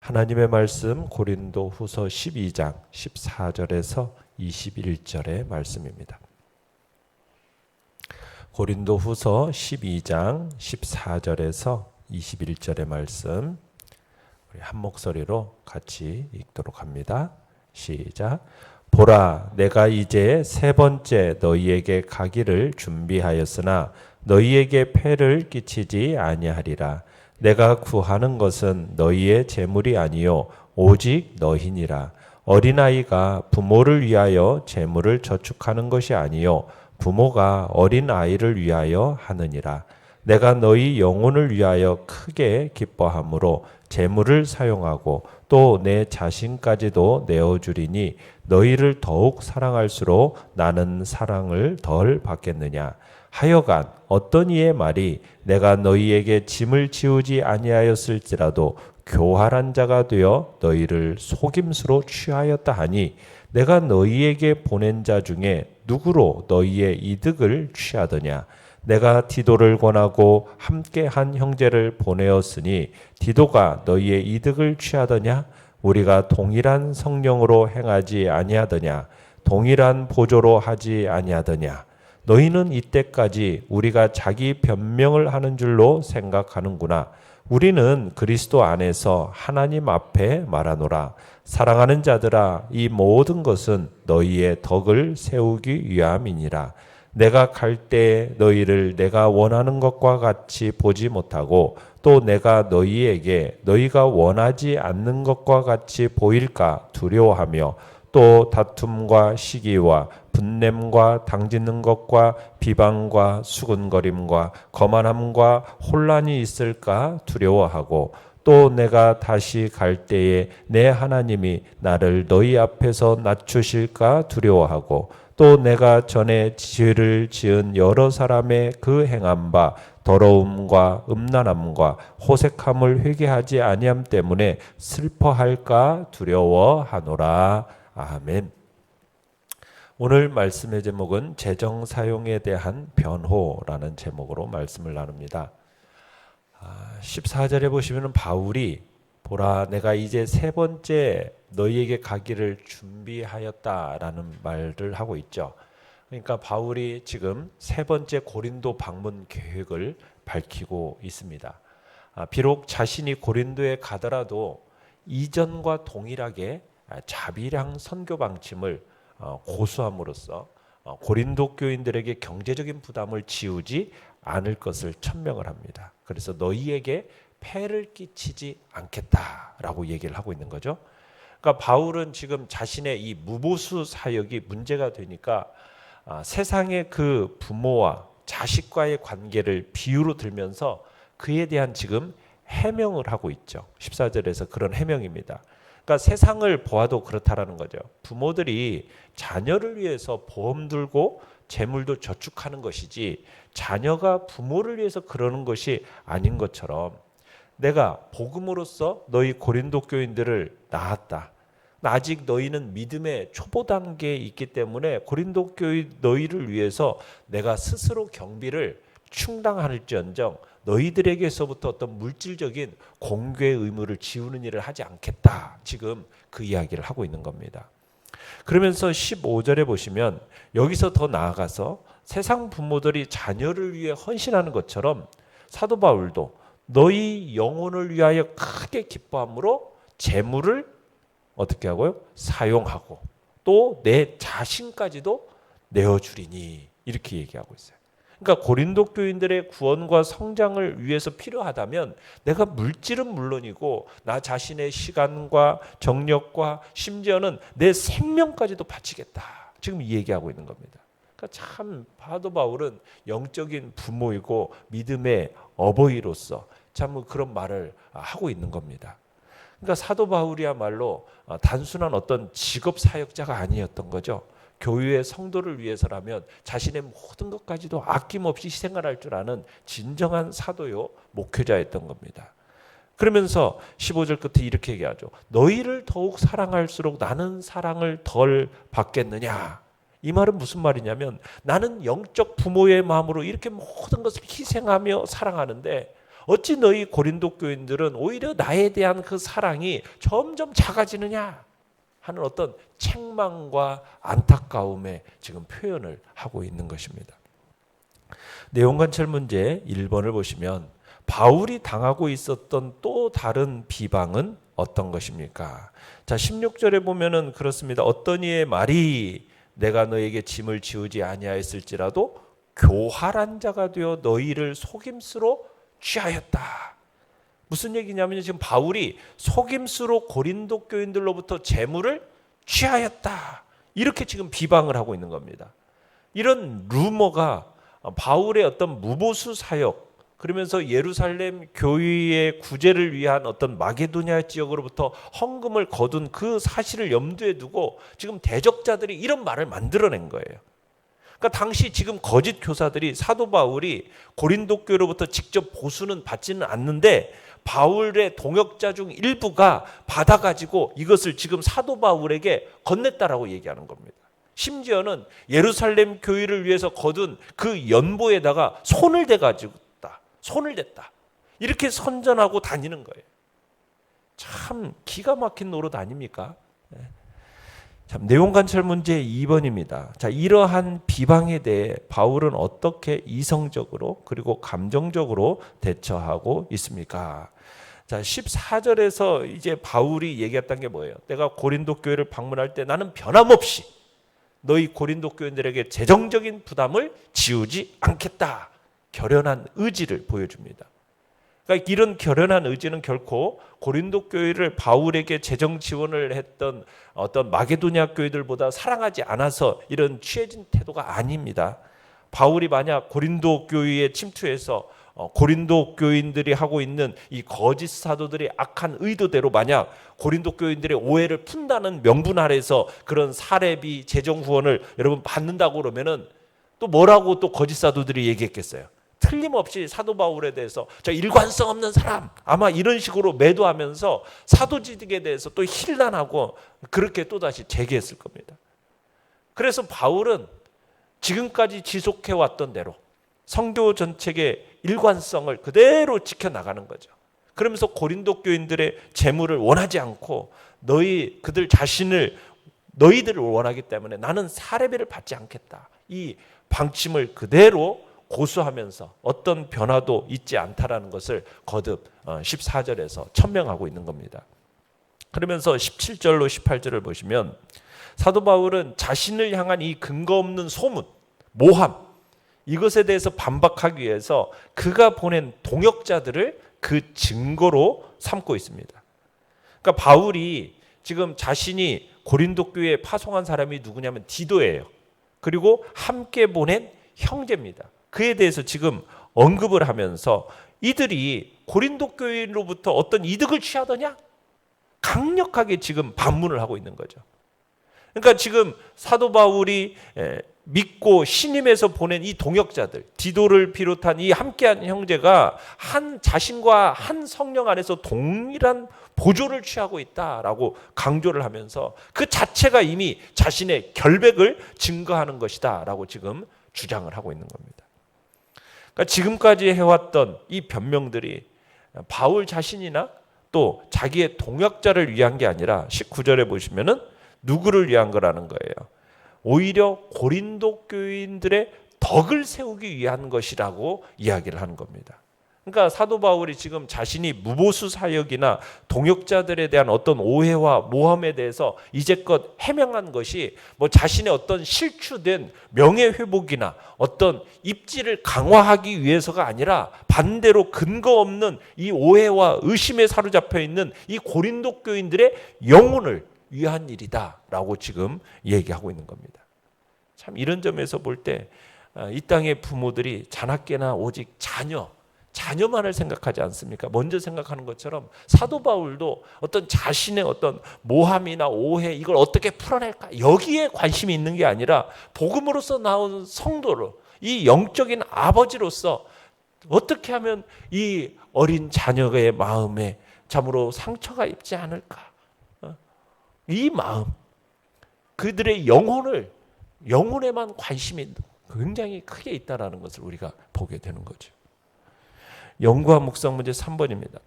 하나님의 말씀 고린도후서 12장 14절에서 21절의 말씀입니다. 고린도후서 12장 14절에서 21절의 말씀 우리 한 목소리로 같이 읽도록 합니다. 시작. 보라, 내가 이제 세 번째 너희에게 가기를 준비하였으나 너희에게 폐를 끼치지 아니하리라. 내가 구하는 것은 너희의 재물이 아니요 오직 너희니라. 어린아이가 부모를 위하여 재물을 저축하는 것이 아니요 부모가 어린아이를 위하여 하느니라. 내가 너희 영혼을 위하여 크게 기뻐함으로 재물을 사용하고 또 내 자신까지도 내어주리니 너희를 더욱 사랑할수록 나는 사랑을 덜 받겠느냐. 하여간 어떤 이의 말이 내가 너희에게 짐을 지우지 아니하였을지라도 교활한 자가 되어 너희를 속임수로 취하였다 하니 내가 너희에게 보낸 자 중에 누구로 너희의 이득을 취하더냐. 내가 디도를 권하고 함께한 형제를 보내었으니 디도가 너희의 이득을 취하더냐. 우리가 동일한 성령으로 행하지 아니하더냐. 동일한 보조로 하지 아니하더냐. 너희는 이때까지 우리가 자기 변명을 하는 줄로 생각하는구나. 우리는 그리스도 안에서 하나님 앞에 말하노라. 사랑하는 자들아, 이 모든 것은 너희의 덕을 세우기 위함이니라. 내가 갈 때에 너희를 내가 원하는 것과 같이 보지 못하고 또 내가 너희에게 너희가 원하지 않는 것과 같이 보일까 두려워하며 또 다툼과 시기와 분냄과 당짓는 것과 비방과 수군거림과 거만함과 혼란이 있을까 두려워하고 또 내가 다시 갈 때에 내 하나님이 나를 너희 앞에서 낮추실까 두려워하고 또 내가 전에 죄를 지은 여러 사람의 그 행한 바 더러움과 음란함과 호색함을 회개하지 아니함 때문에 슬퍼할까 두려워하노라. 아멘. 오늘 말씀의 제목은 재정 사용에 대한 변호라는 제목으로 말씀을 나눕니다. 14절에 보시면 바울이 보라, 내가 이제 세 번째 너희에게 가기를 준비하였다라는 말을 하고 있죠. 그러니까 바울이 지금 세 번째 고린도 방문 계획을 밝히고 있습니다. 비록 자신이 고린도에 가더라도 이전과 동일하게 자비량 선교 방침을 고수함으로써 고린도 교인들에게 경제적인 부담을 지우지 않을 것을 천명을 합니다. 그래서 너희에게 폐를 끼치지 않겠다라고 얘기를 하고 있는 거죠. 그러니까 바울은 지금 자신의 이 무보수 사역이 문제가 되니까 세상의 그 부모와 자식과의 관계를 비유로 들면서 그에 대한 지금 해명을 하고 있죠. 14절에서 그런 해명입니다. 그러니까 세상을 보아도 그렇다라는 거죠. 부모들이 자녀를 위해서 보험 들고 재물도 저축하는 것이지 자녀가 부모를 위해서 그러는 것이 아닌 것처럼 내가 복음으로써 너희 고린도 교인들을 낳았다. 아직 너희는 믿음의 초보 단계에 있기 때문에 고린도 교인 너희를 위해서 내가 스스로 경비를 충당할지언정 너희들에게서부터 어떤 물질적인 공개의 의무를 지우는 일을 하지 않겠다. 지금 그 이야기를 하고 있는 겁니다. 그러면서 15절에 보시면 여기서 더 나아가서 세상 부모들이 자녀를 위해 헌신하는 것처럼 사도 바울도 너희 영혼을 위하여 크게 기뻐함으로 재물을 어떻게 하고요? 사용하고 또 내 자신까지도 내어주리니 이렇게 얘기하고 있어요. 그러니까 고린도 교인들의 구원과 성장을 위해서 필요하다면 내가 물질은 물론이고 나 자신의 시간과 정력과 심지어는 내 생명까지도 바치겠다. 지금 이 얘기하고 있는 겁니다. 그러니까 참 사도 바울은 영적인 부모이고 믿음의 어버이로서 참 그런 말을 하고 있는 겁니다. 그러니까 사도 바울이야말로 단순한 어떤 직업 사역자가 아니었던 거죠. 교회의 성도를 위해서라면 자신의 모든 것까지도 아낌없이 희생을 할 줄 아는 진정한 사도요 목회자였던 겁니다. 그러면서 15절 끝에 이렇게 얘기하죠. 너희를 더욱 사랑할수록 나는 사랑을 덜 받겠느냐. 이 말은 무슨 말이냐면 나는 영적 부모의 마음으로 이렇게 모든 것을 희생하며 사랑하는데 어찌 너희 고린도 교인들은 오히려 나에 대한 그 사랑이 점점 작아지느냐 하는 어떤 책망과 안타까움에 지금 표현을 하고 있는 것입니다. 내용관찰 문제 1번을 보시면 바울이 당하고 있었던 또 다른 비방은 어떤 것입니까? 자, 16절에 보면은 그렇습니다. 어떤 이의 말이 내가 너에게 짐을 지우지 아니하였을지라도 교활한 자가 되어 너희를 속임수로 취하였다. 무슨 얘기냐면 지금 바울이 속임수로 고린도 교인들로부터 재물을 취하였다. 이렇게 지금 비방을 하고 있는 겁니다. 이런 루머가 바울의 어떤 무보수 사역, 그러면서 예루살렘 교회의 구제를 위한 어떤 마게도냐 지역으로부터 헌금을 거둔 그 사실을 염두에 두고 지금 대적자들이 이런 말을 만들어낸 거예요. 그러니까 당시 지금 거짓 교사들이 사도 바울이 고린도 교회로부터 직접 보수는 받지는 않는데 바울의 동역자 중 일부가 받아가지고 이것을 지금 사도 바울에게 건넸다라고 얘기하는 겁니다. 심지어는 예루살렘 교회를 위해서 거둔 그 연보에다가 손을 대가지고 손을 댔다. 이렇게 선전하고 다니는 거예요. 참 기가 막힌 노릇 아닙니까? 참 내용 관찰 문제 2번입니다. 자, 이러한 비방에 대해 바울은 어떻게 이성적으로 그리고 감정적으로 대처하고 있습니까? 자, 14절에서 이제 바울이 얘기했던 게 뭐예요? 내가 고린도 교회를 방문할 때 나는 변함없이 너희 고린도 교인들에게 재정적인 부담을 지우지 않겠다. 결연한 의지를 보여줍니다. 그러니까 이런 결연한 의지는 결코 고린도 교회를 바울에게 재정 지원을 했던 어떤 마게도냐 교회들보다 사랑하지 않아서 이런 취해진 태도가 아닙니다. 바울이 만약 고린도 교회에 침투해서 고린도 교인들이 하고 있는 이 거짓 사도들의 악한 의도대로 만약 고린도 교인들의 오해를 푼다는 명분 아래서 그런 사례비 재정 후원을 여러분 받는다고 그러면은 또 뭐라고 또 거짓 사도들이 얘기했겠어요? 틀림없이 사도 바울에 대해서 저 일관성 없는 사람 아마 이런 식으로 매도하면서 사도직에 대해서 또 힐난하고 그렇게 또다시 제기했을 겁니다. 그래서 바울은 지금까지 지속해왔던 대로 성교 전책의 일관성을 그대로 지켜나가는 거죠. 그러면서 고린도 교인들의 재물을 원하지 않고 그들 자신을 너희들을 원하기 때문에 나는 사례비를 받지 않겠다. 이 방침을 그대로 고수하면서 어떤 변화도 있지 않다라는 것을 거듭 14절에서 천명하고 있는 겁니다. 그러면서 17절로 18절을 보시면 사도 바울은 자신을 향한 이 근거 없는 소문, 모함 이것에 대해서 반박하기 위해서 그가 보낸 동역자들을 그 증거로 삼고 있습니다. 그러니까 바울이 지금 자신이 고린도 교회에 파송한 사람이 누구냐면 디도예요. 그리고 함께 보낸 형제입니다. 그에 대해서 지금 언급을 하면서 이들이 고린도 교회로부터 어떤 이득을 취하더냐? 강력하게 지금 반문을 하고 있는 거죠. 그러니까 지금 사도 바울이 믿고 신임해서 보낸 이 동역자들, 디도를 비롯한 이 함께한 형제가 자신과 한 성령 안에서 동일한 보조를 취하고 있다라고 강조를 하면서 그 자체가 이미 자신의 결백을 증거하는 것이다라고 지금 주장을 하고 있는 겁니다. 그러니까 지금까지 해왔던 이 변명들이 바울 자신이나 또 자기의 동역자를 위한 게 아니라 19절에 보시면은 누구를 위한 거라는 거예요. 오히려 고린도 교인들의 덕을 세우기 위한 것이라고 이야기를 하는 겁니다. 그러니까 사도 바울이 지금 자신이 무보수 사역이나 동역자들에 대한 어떤 오해와 모함에 대해서 이제껏 해명한 것이 뭐 자신의 어떤 실추된 명예회복이나 어떤 입지를 강화하기 위해서가 아니라 반대로 근거 없는 이 오해와 의심에 사로잡혀 있는 이 고린도 교인들의 영혼을 위한 일이다라고 지금 얘기하고 있는 겁니다. 참 이런 점에서 볼 때 이 땅의 부모들이 자나깨나 오직 자녀만을 생각하지 않습니까? 먼저 생각하는 것처럼 사도 바울도 어떤 자신의 어떤 모함이나 오해 이걸 어떻게 풀어낼까 여기에 관심이 있는 게 아니라 복음으로서 나온 성도로 이 영적인 아버지로서 어떻게 하면 이 어린 자녀의 마음에 참으로 상처가 입지 않을까? 이 마음, 그들의 영혼에만 관심이 굉장히 크게 있다라는 것을 우리가 보게 되는 거죠. 연구와 묵상 문제 3번입니다.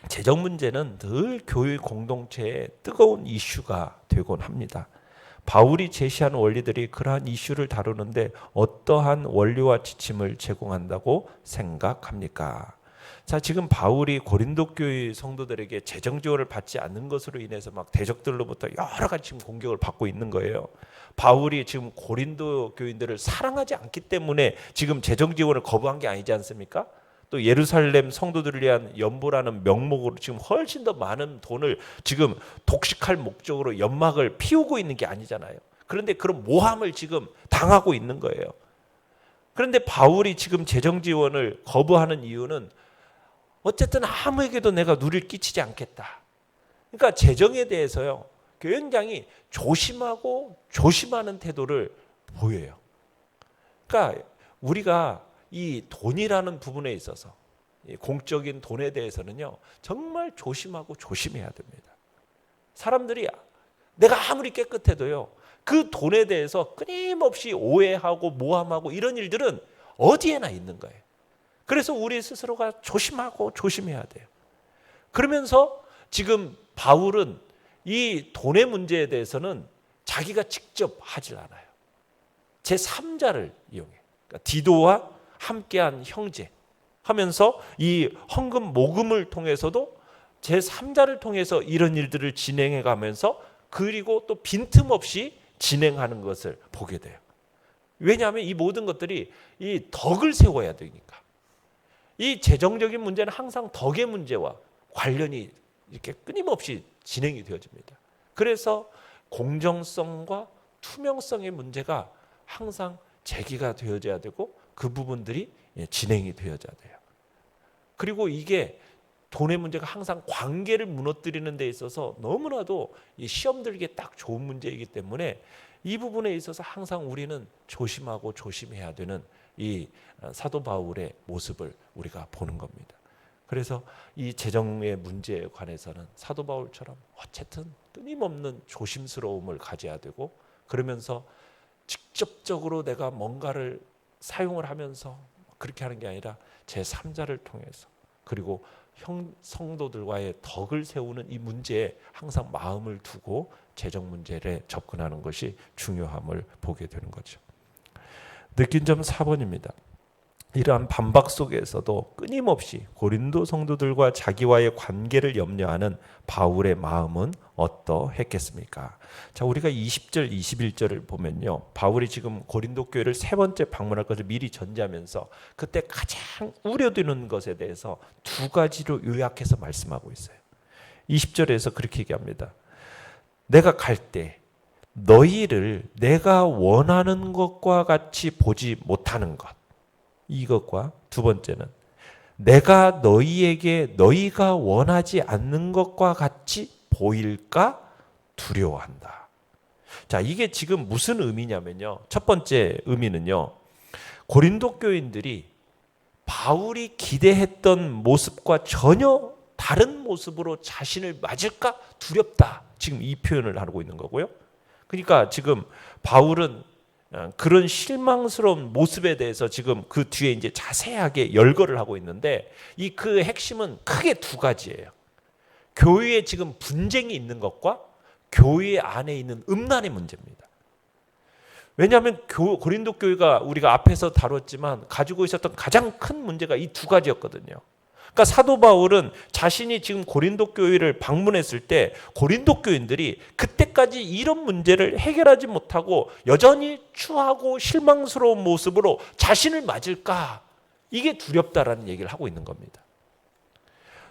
재정 문제는 늘 교회 공동체의 뜨거운 이슈가 되곤 합니다. 바울이 제시한 원리들이 그러한 이슈를 다루는데 어떠한 원리와 지침을 제공한다고 생각합니까? 자, 지금 바울이 고린도 교회 성도들에게 재정 지원을 받지 않는 것으로 인해서 막 대적들로부터 여러 가지 지금 공격을 받고 있는 거예요. 바울이 지금 고린도 교인들을 사랑하지 않기 때문에 지금 재정 지원을 거부한 게 아니지 않습니까? 또 예루살렘 성도들을 위한 연보라는 명목으로 지금 훨씬 더 많은 돈을 지금 독식할 목적으로 연막을 피우고 있는 게 아니잖아요. 그런데 그런 모함을 지금 당하고 있는 거예요. 그런데 바울이 지금 재정 지원을 거부하는 이유는 어쨌든 아무에게도 내가 누릴 끼치지 않겠다. 그러니까 재정에 대해서요, 굉장히 조심하고 조심하는 태도를 보여요. 그러니까 우리가 이 돈이라는 부분에 있어서 공적인 돈에 대해서는요, 정말 조심하고 조심해야 됩니다. 사람들이 내가 아무리 깨끗해도요, 그 돈에 대해서 끊임없이 오해하고 모함하고 이런 일들은 어디에나 있는 거예요. 그래서 우리 스스로가 조심하고 조심해야 돼요. 그러면서 지금 바울은 이 돈의 문제에 대해서는 자기가 직접 하질 않아요. 제3자를 이용해. 그러니까 디도와 함께한 형제 하면서 이 헌금 모금을 통해서도 제3자를 통해서 이런 일들을 진행해 가면서 그리고 또 빈틈없이 진행하는 것을 보게 돼요. 왜냐하면 이 모든 것들이 이 덕을 세워야 되니까. 이 재정적인 문제는 항상 덕의 문제와 관련이 이렇게 끊임없이 진행이 되어집니다. 그래서 공정성과 투명성의 문제가 항상 제기가 되어져야 되고 그 부분들이 진행이 되어져야 돼요. 그리고 이게 돈의 문제가 항상 관계를 무너뜨리는 데 있어서 너무나도 시험 들기에 딱 좋은 문제이기 때문에 이 부분에 있어서 항상 우리는 조심하고 조심해야 되는 이 사도 바울의 모습을 우리가 보는 겁니다. 그래서 이 재정의 문제에 관해서는 사도 바울처럼 어쨌든 끊임없는 조심스러움을 가져야 되고, 그러면서 직접적으로 내가 뭔가를 사용을 하면서 그렇게 하는 게 아니라 제3자를 통해서 그리고 성도들과의 덕을 세우는 이 문제에 항상 마음을 두고 재정 문제에 접근하는 것이 중요함을 보게 되는 거죠. 느낀 점 4번입니다. 이러한 반박 속에서도 끊임없이 고린도 성도들과 자기와의 관계를 염려하는 바울의 마음은 어떠했겠습니까? 자, 우리가 20절, 21절을 보면요, 바울이 지금 고린도 교회를 3번째 방문할 것을 미리 전제하면서 그때 가장 우려되는 것에 대해서 2가지로 요약해서 말씀하고 있어요. 20절에서 그렇게 얘기합니다. 내가 갈 때 너희를 내가 원하는 것과 같이 보지 못하는 것, 이것과 2번째는 내가 너희에게 너희가 원하지 않는 것과 같이 보일까 두려워한다. 자, 이게 지금 무슨 의미냐면요, 첫 번째 의미는요, 고린도 교인들이 바울이 기대했던 모습과 전혀 다른 모습으로 자신을 맞을까 두렵다, 지금 이 표현을 하고 있는 거고요. 그러니까 지금 바울은 그런 실망스러운 모습에 대해서 지금 그 뒤에 이제 자세하게 열거를 하고 있는데, 이 그 핵심은 크게 2가지예요. 교회에 지금 분쟁이 있는 것과 교회 안에 있는 음란의 문제입니다. 왜냐하면 고린도 교회가 우리가 앞에서 다뤘지만 가지고 있었던 가장 큰 문제가 이 2가지였거든요. 그러니까 사도 바울은 자신이 지금 고린도 교회를 방문했을 때 고린도 교인들이 그때까지 이런 문제를 해결하지 못하고 여전히 추하고 실망스러운 모습으로 자신을 맞을까, 이게 두렵다라는 얘기를 하고 있는 겁니다.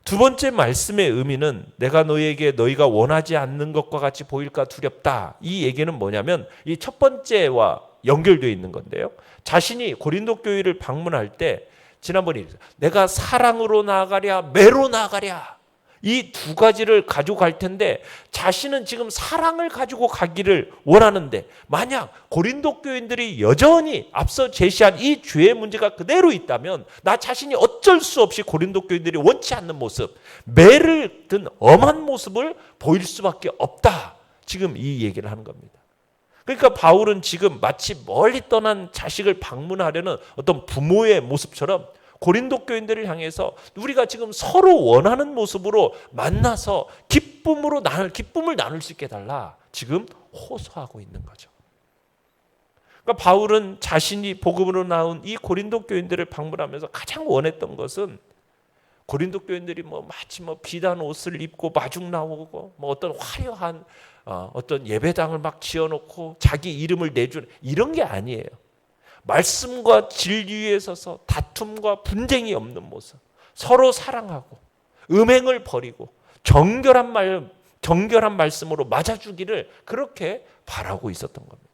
2번째 말씀의 의미는 내가 너희에게 너희가 원하지 않는 것과 같이 보일까 두렵다, 이 얘기는 뭐냐면 이 첫 번째와 연결되어 있는 건데요, 자신이 고린도 교회를 방문할 때 지난번에 내가 사랑으로 나아가랴 매로 나아가랴, 이 2가지를 가지고 갈 텐데 자신은 지금 사랑을 가지고 가기를 원하는데, 만약 고린도 교인들이 여전히 앞서 제시한 이 죄의 문제가 그대로 있다면 나 자신이 어쩔 수 없이 고린도 교인들이 원치 않는 모습, 매를 든 엄한 모습을 보일 수밖에 없다, 지금 이 얘기를 하는 겁니다. 그러니까 바울은 지금 마치 멀리 떠난 자식을 방문하려는 어떤 부모의 모습처럼 고린도 교인들을 향해서 우리가 지금 서로 원하는 모습으로 만나서 기쁨을 나눌 수 있게 해달라. 지금 호소하고 있는 거죠. 그러니까 바울은 자신이 복음으로 나온 이 고린도 교인들을 방문하면서 가장 원했던 것은 고린도 교인들이 마치 비단 옷을 입고 마중 나오고 어떤 화려한 어떤 예배당을 막 지어놓고 자기 이름을 내주는 이런 게 아니에요. 말씀과 진리에 서서 다툼과 분쟁이 없는 모습, 서로 사랑하고 음행을 버리고 정결한 말씀으로 맞아주기를 그렇게 바라고 있었던 겁니다.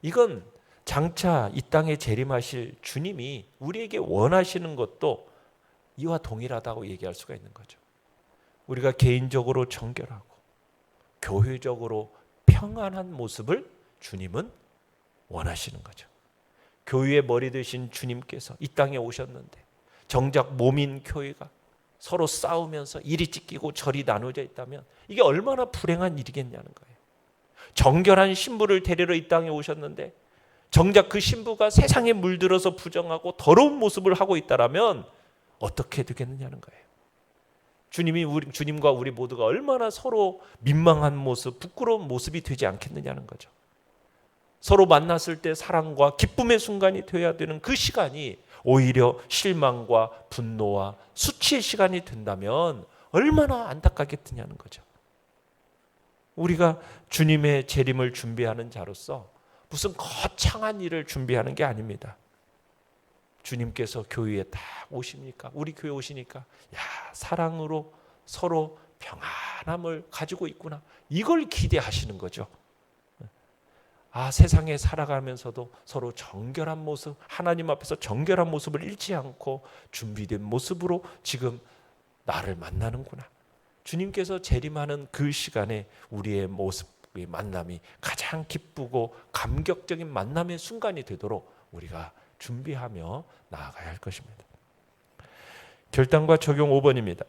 이건 장차 이 땅에 재림하실 주님이 우리에게 원하시는 것도 이와 동일하다고 얘기할 수가 있는 거죠. 우리가 개인적으로 정결하고 교회적으로 평안한 모습을 주님은 원하시는 거죠. 교회의 머리 되신 주님께서 이 땅에 오셨는데 정작 몸인 교회가 서로 싸우면서 이리 찢기고 저리 나눠져 있다면 이게 얼마나 불행한 일이겠냐는 거예요. 정결한 신부를 데리러 이 땅에 오셨는데 정작 그 신부가 세상에 물들어서 부정하고 더러운 모습을 하고 있다라면 어떻게 되겠느냐는 거예요. 주님과 우리 모두가 얼마나 서로 민망한 모습, 부끄러운 모습이 되지 않겠느냐는 거죠. 서로 만났을 때 사랑과 기쁨의 순간이 되어야 되는 그 시간이 오히려 실망과 분노와 수치의 시간이 된다면 얼마나 안타깝겠느냐는 거죠. 우리가 주님의 재림을 준비하는 자로서 무슨 거창한 일을 준비하는 게 아닙니다. 주님께서 교회에 딱 오십니까? 우리 교회 오시니까 사랑으로 서로 평안함을 가지고 있구나. 이걸 기대하시는 거죠. 세상에 살아가면서도 서로 정결한 모습, 하나님 앞에서 정결한 모습을 잃지 않고 준비된 모습으로 지금 나를 만나는구나. 주님께서 재림하는 그 시간에 우리의 모습의 만남이 가장 기쁘고 감격적인 만남의 순간이 되도록 우리가 준비하며 나아가야 할 것입니다. 결단과 적용 5번입니다.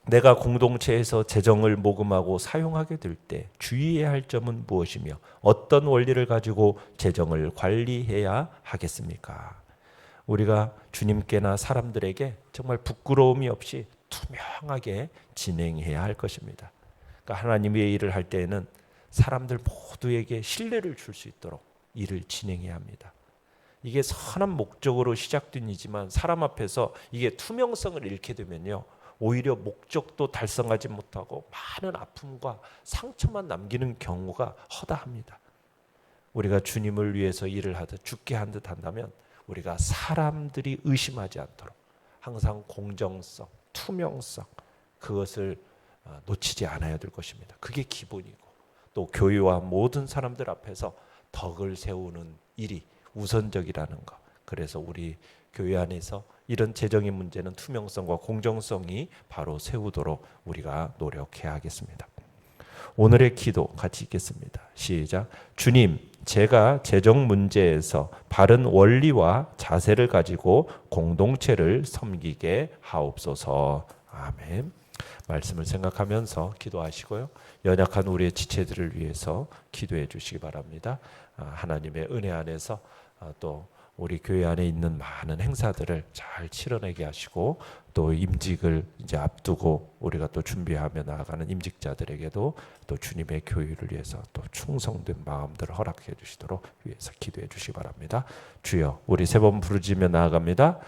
내가 공동체에서 재정을 모금하고 사용하게 될 때 주의해야 할 점은 무엇이며 어떤 원리를 가지고 재정을 관리해야 하겠습니까? 우리가 주님께나 사람들에게 정말 부끄러움이 없이 투명하게 진행해야 할 것입니다. 그러니까 하나님의 일을 할 때에는 사람들 모두에게 신뢰를 줄 수 있도록 일을 진행해야 합니다. 이게 선한 목적으로 시작된 일이지만 사람 앞에서 이게 투명성을 잃게 되면요, 오히려 목적도 달성하지 못하고 많은 아픔과 상처만 남기는 경우가 허다합니다. 우리가 주님을 위해서 일을 하듯 죽게 한 듯 한다면 우리가 사람들이 의심하지 않도록 항상 공정성, 투명성, 그것을 놓치지 않아야 될 것입니다. 그게 기본이고 또 교회와 모든 사람들 앞에서 덕을 세우는 일이 우선적이라는 것. 그래서 우리 교회 안에서 이런 재정의 문제는 투명성과 공정성이 바로 세우도록 우리가 노력해야 하겠습니다. 오늘의 기도 같이 읽겠습니다. 시작. 주님, 제가 재정 문제에서 바른 원리와 자세를 가지고 공동체를 섬기게 하옵소서. 아멘. 말씀을 생각하면서 기도하시고요. 연약한 우리의 지체들을 위해서 기도해 주시기 바랍니다. 하나님의 은혜 안에서 또 우리 교회 안에 있는 많은 행사들을 잘 치러내게 하시고 또 임직을 이제 앞두고 우리가 또 준비하며 나아가는 임직자들에게도 또 주님의 교회를 위해서 또 충성된 마음들을 허락해 주시도록 위해서 기도해 주시기 바랍니다. 주여, 우리 세 번 부르짖으며 나아갑니다.